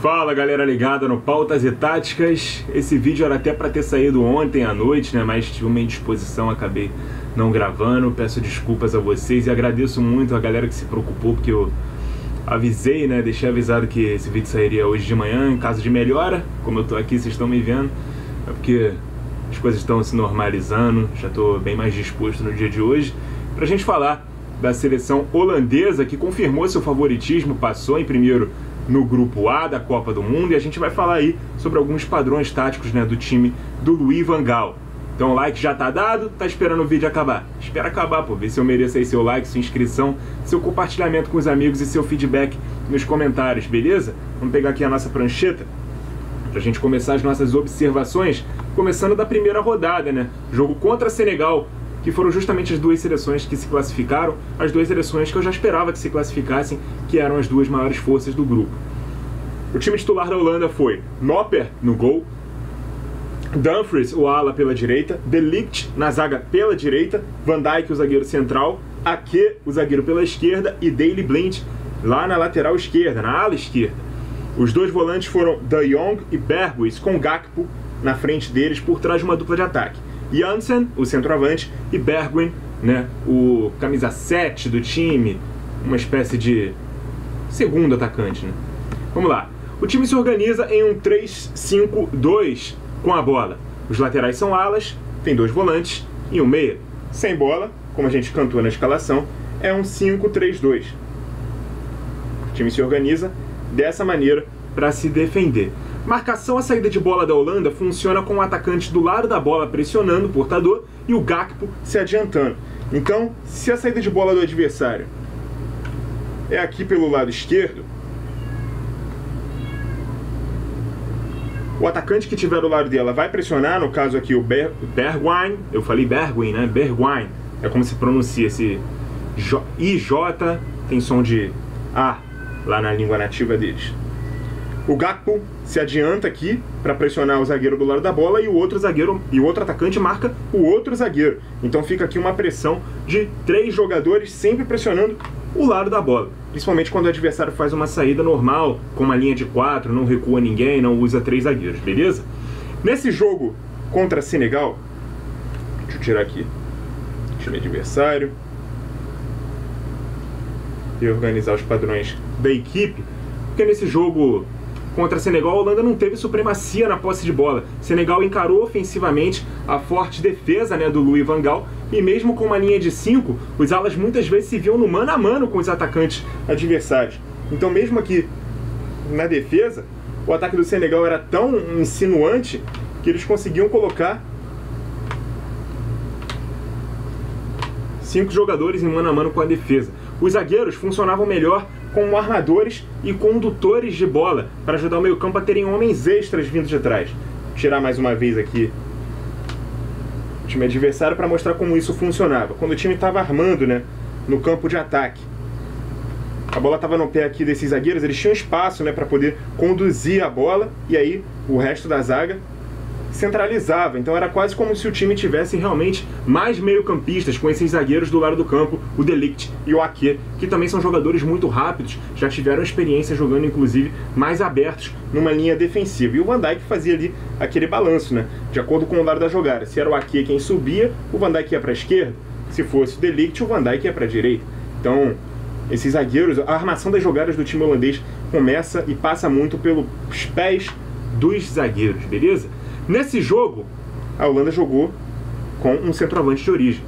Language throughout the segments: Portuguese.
Fala galera ligada no Pautas e Táticas. Esse vídeo era até para ter saído ontem à noite, né? Mas tive uma indisposição, acabei não gravando. Peço desculpas a vocês e agradeço muito a galera que se preocupou, porque eu avisei, né? Deixei avisado que esse vídeo sairia hoje de manhã, em caso de melhora. Como eu tô aqui, vocês estão me vendo, é porque as coisas estão se normalizando. Já tô bem mais disposto no dia de hoje pra gente falar da seleção holandesa, que confirmou seu favoritismo, passou em primeiro no grupo A da Copa do Mundo, e a gente vai falar aí sobre alguns padrões táticos, né, do time do Louis van Gaal. Então o like já tá dado, tá esperando o vídeo acabar? Espera acabar, pô, ver se eu mereço aí seu like, sua inscrição, seu compartilhamento com os amigos e seu feedback nos comentários, beleza? Vamos pegar aqui a nossa prancheta pra gente começar as nossas observações, começando da primeira rodada, né? Jogo contra Senegal, que foram justamente as duas seleções que se classificaram, as duas seleções que eu já esperava que se classificassem, que eram as duas maiores forças do grupo. O time titular da Holanda foi Noppert no gol, Dumfries, o ala, pela direita, De Ligt na zaga pela direita, Van Dijk, o zagueiro central, Ake, o zagueiro pela esquerda, e Daley Blind lá na lateral esquerda, na ala esquerda. Os dois volantes foram De Jong e Berghuis, com Gakpo na frente deles por trás de uma dupla de ataque. Jansen, o centroavante, e Bergwijn, né, o camisa 7 do time, uma espécie de segundo atacante, né? Vamos lá. O time se organiza em um 3-5-2 com a bola. Os laterais são alas, tem dois volantes e um meia. Sem bola, como a gente cantou na escalação, é um 5-3-2. O time se organiza dessa maneira para se defender. Marcação à saída de bola da Holanda funciona com o atacante do lado da bola pressionando o portador e o Gakpo se adiantando. Então, se a saída de bola do adversário é aqui pelo lado esquerdo, o atacante que tiver do lado dela vai pressionar, no caso aqui o Bergwijn, eu falei Bergwijn, né? Bergwijn, é como se pronuncia esse IJ, tem som de A lá na língua nativa deles. O Gakpo se adianta aqui para pressionar o zagueiro do lado da bola e o outro zagueiro e o outro atacante marca o outro zagueiro. Então fica aqui uma pressão de 3 jogadores sempre pressionando o lado da bola. Principalmente quando o adversário faz uma saída normal, com uma linha de 4, não recua ninguém, não usa 3 zagueiros, beleza? Nesse jogo contra Senegal, deixa eu tirar aqui o time adversário e organizar os padrões da equipe, porque nesse jogo contra Senegal, a Holanda não teve supremacia na posse de bola. Senegal encarou ofensivamente a forte defesa, né, do Louis van Gaal, e mesmo com uma linha de 5, os alas muitas vezes se viam no mano a mano com os atacantes adversários. Então mesmo aqui na defesa, o ataque do Senegal era tão insinuante que eles conseguiam colocar 5 jogadores em mano a mano com a defesa. Os zagueiros funcionavam melhor como armadores e condutores de bola, para ajudar o meio-campo a terem homens extras vindo de trás. Vou tirar mais uma vez aqui o time adversário para mostrar como isso funcionava. Quando o time estava armando, né, no campo de ataque, a bola estava no pé aqui desses zagueiros, eles tinham espaço, né, para poder conduzir a bola, e aí o resto da zaga centralizava. Então era quase como se o time tivesse realmente mais meio-campistas, com esses zagueiros do lado do campo, o De Ligt e o Ake, que também são jogadores muito rápidos, já tiveram experiência jogando inclusive mais abertos numa linha defensiva. E o Van Dijk fazia ali aquele balanço, né, de acordo com o lado da jogada. Se era o Ake quem subia, o Van Dijk ia para a esquerda. Se fosse o De Ligt, o Van Dijk ia para a direita. Então esses zagueiros, a armação das jogadas do time holandês começa e passa muito pelos pés dos zagueiros, beleza? Nesse jogo, a Holanda jogou com um centroavante de origem.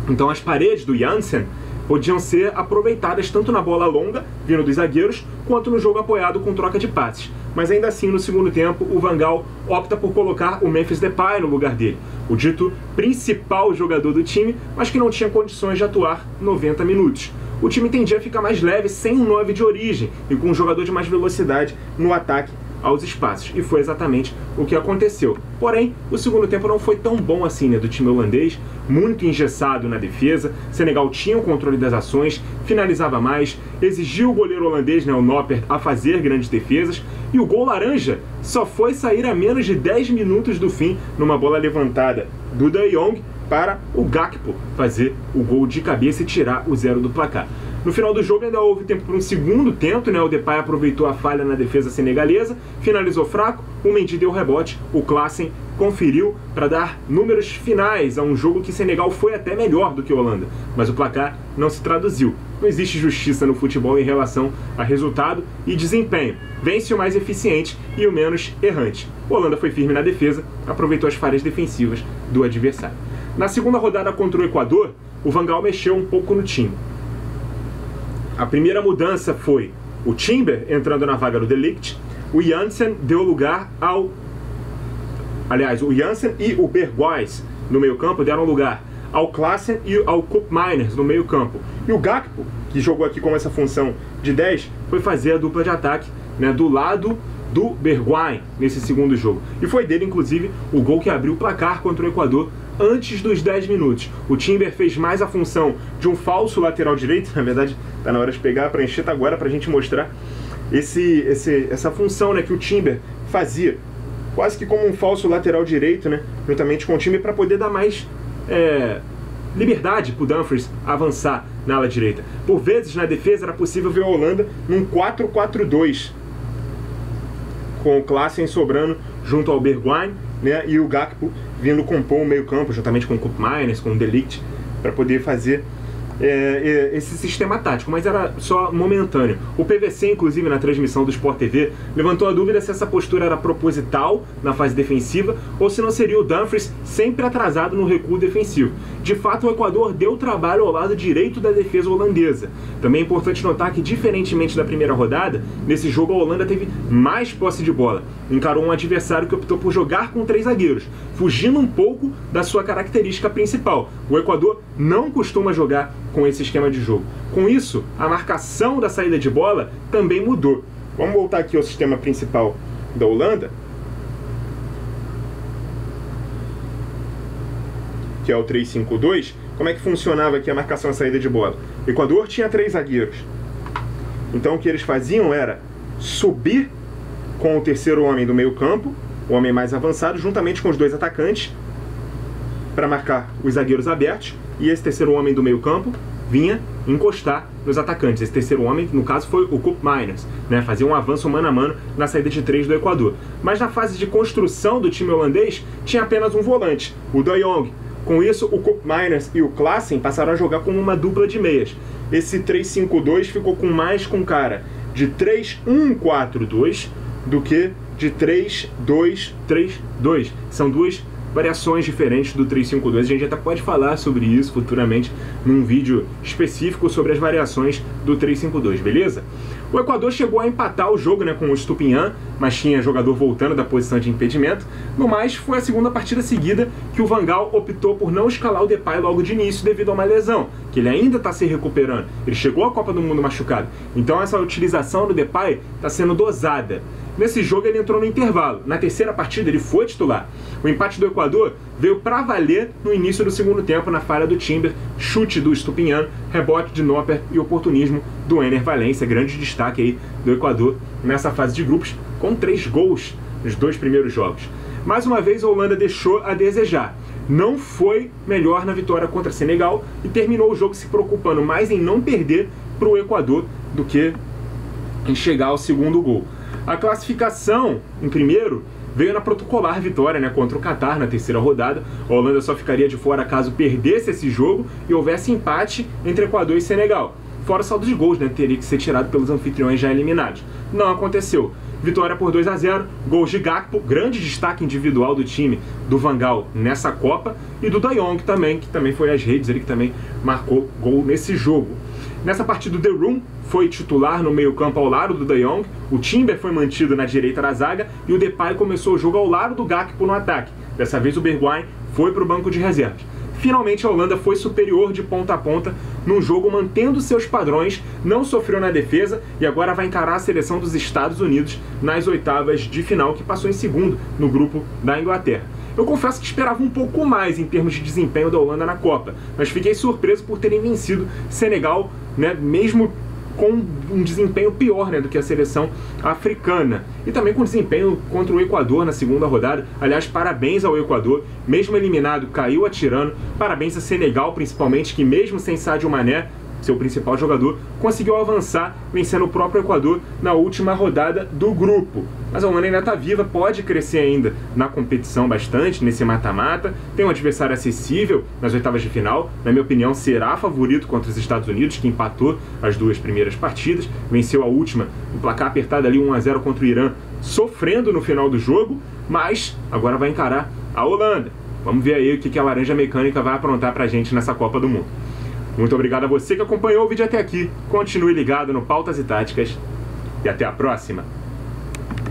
Então as paredes do Jansen podiam ser aproveitadas tanto na bola longa, vindo dos zagueiros, quanto no jogo apoiado com troca de passes. Mas ainda assim, no segundo tempo, o Van Gaal opta por colocar o Memphis Depay no lugar dele, o dito principal jogador do time, mas que não tinha condições de atuar 90 minutos. O time tendia a ficar mais leve sem um 9 de origem e com um jogador de mais velocidade no ataque aos espaços, e foi exatamente o que aconteceu. Porém, o segundo tempo não foi tão bom assim, né, do time holandês, muito engessado na defesa. Senegal tinha o controle das ações, finalizava mais, exigiu o goleiro holandês, né, o Noppert, a fazer grandes defesas, e o gol laranja só foi sair a menos de 10 minutos do fim, numa bola levantada do De Jong para o Gakpo fazer o gol de cabeça e tirar o 0 do placar. No final do jogo ainda houve tempo para um segundo tento, né? O Depay aproveitou a falha na defesa senegalesa, finalizou fraco, o Mendy deu rebote, o Klaassen conferiu para dar números finais a um jogo que Senegal foi até melhor do que a Holanda, mas o placar não se traduziu. Não existe justiça no futebol em relação a resultado e desempenho. Vence o mais eficiente e o menos errante. A Holanda foi firme na defesa, aproveitou as falhas defensivas do adversário. Na segunda rodada contra o Equador, o Van Gaal mexeu um pouco no time. A primeira mudança foi o Timber entrando na vaga do De Ligt, o Jansen deu lugar ao... Aliás, o Jansen e o Berghuis no meio-campo deram lugar ao Klaassen e ao Koopmeiners no meio-campo. E o Gakpo, que jogou aqui com essa função de 10, foi fazer a dupla de ataque, né, do lado do Berghuis nesse segundo jogo. E foi dele, inclusive, o gol que abriu o placar contra o Equador antes dos 10 minutos. O Timber fez mais a função de um falso lateral direito. Na verdade, tá na hora de pegar a prancheta agora para a gente mostrar essa função, né, que o Timber fazia, quase que como um falso lateral direito, né, juntamente com o time, para poder dar mais liberdade para o Dumfries avançar na ala direita. Por vezes, na defesa, era possível ver a Holanda num 4-4-2, com o Klaassen sobrando junto ao Berghuis, né, e o Gakpo vindo compor o meio campo, juntamente com o Koopmeiners, com o De Ligt, para poder fazer esse sistema tático, mas era só momentâneo. O PVC, inclusive, na transmissão do Sport TV, levantou a dúvida se essa postura era proposital na fase defensiva ou se não seria o Dumfries sempre atrasado no recuo defensivo. De fato, o Equador deu trabalho ao lado direito da defesa holandesa. Também é importante notar que, diferentemente da primeira rodada, nesse jogo a Holanda teve mais posse de bola. Encarou um adversário que optou por jogar com 3 zagueiros, fugindo um pouco da sua característica principal. O Equador não costuma jogar com esse esquema de jogo. Com isso, a marcação da saída de bola também mudou. Vamos voltar aqui ao sistema principal da Holanda, que é o 3-5-2. Como é que funcionava aqui a marcação da saída de bola? O Equador tinha 3 zagueiros. Então o que eles faziam era subir com o terceiro homem do meio campo, o homem mais avançado, juntamente com os 2 atacantes, para marcar os zagueiros abertos, e esse terceiro homem do meio campo vinha encostar nos atacantes. Esse terceiro homem, no caso, foi o Koopmeiners, né? Fazia um avanço mano a mano na saída de 3 do Equador. Mas na fase de construção do time holandês, tinha apenas um volante, o De Jong. Com isso, o Koopmeiners e o Klaassen passaram a jogar como uma dupla de meias. Esse 3-5-2 ficou mais com cara de 3-1-4-2 do que de 3-2-3-2. São duas variações diferentes do 3-5-2. A gente até pode falar sobre isso futuramente num vídeo específico sobre as variações do 3-5-2, beleza? O Equador chegou a empatar o jogo, né, com o Estupiñán, mas tinha jogador voltando da posição de impedimento. No mais, foi a segunda partida seguida que o Van Gaal optou por não escalar o Depay logo de início devido a uma lesão, que ele ainda está se recuperando. Ele chegou à Copa do Mundo machucado. Então essa utilização do Depay está sendo dosada. Nesse jogo ele entrou no intervalo. Na terceira partida ele foi titular. O empate do Equador veio para valer no início do segundo tempo na falha do Timber, chute do Estupiñán, rebote de Noppert e oportunismo do Enner Valencia. Grande destaque aí do Equador nessa fase de grupos, com 3 gols nos 2 primeiros jogos. Mais uma vez a Holanda deixou a desejar. Não foi melhor na vitória contra Senegal e terminou o jogo se preocupando mais em não perder para o Equador do que em chegar ao segundo gol. A classificação em primeiro veio na protocolar vitória, né, contra o Catar na terceira rodada. A Holanda só ficaria de fora caso perdesse esse jogo e houvesse empate entre Equador e Senegal. Fora o saldo de gols, né, teria que ser tirado pelos anfitriões já eliminados. Não aconteceu. Vitória por 2-0, gols de Gakpo, grande destaque individual do time do Van Gaal nessa Copa, e do De Jong também, que também foi às redes, ele que também marcou gol nesse jogo. Nessa partida, o De Roon foi titular no meio-campo ao lado do De Jong, o Timber foi mantido na direita da zaga e o Depay começou o jogo ao lado do Gakpo no ataque. Dessa vez o Berghuis foi para o banco de reservas. Finalmente a Holanda foi superior de ponta a ponta num jogo mantendo seus padrões, não sofreu na defesa e agora vai encarar a seleção dos Estados Unidos nas oitavas de final, que passou em segundo no grupo da Inglaterra. Eu confesso que esperava um pouco mais em termos de desempenho da Holanda na Copa, mas fiquei surpreso por terem vencido Senegal, né, mesmo com um desempenho pior, né, do que a seleção africana. E também com desempenho contra o Equador na segunda rodada. Aliás, parabéns ao Equador, mesmo eliminado, caiu atirando. Parabéns a Senegal, principalmente, que mesmo sem Sadio Mané, seu principal jogador, conseguiu avançar, vencendo o próprio Equador na última rodada do grupo. Mas a Holanda ainda está viva, pode crescer ainda na competição bastante, nesse mata-mata. Tem um adversário acessível nas oitavas de final. Na minha opinião, será favorito contra os Estados Unidos, que empatou as duas primeiras partidas. Venceu a última, um placar apertado ali, 1-0 contra o Irã, sofrendo no final do jogo. Mas agora vai encarar a Holanda. Vamos ver aí o que a Laranja Mecânica vai aprontar pra gente nessa Copa do Mundo. Muito obrigado a você que acompanhou o vídeo até aqui. Continue ligado no Pautas e Táticas. E até a próxima!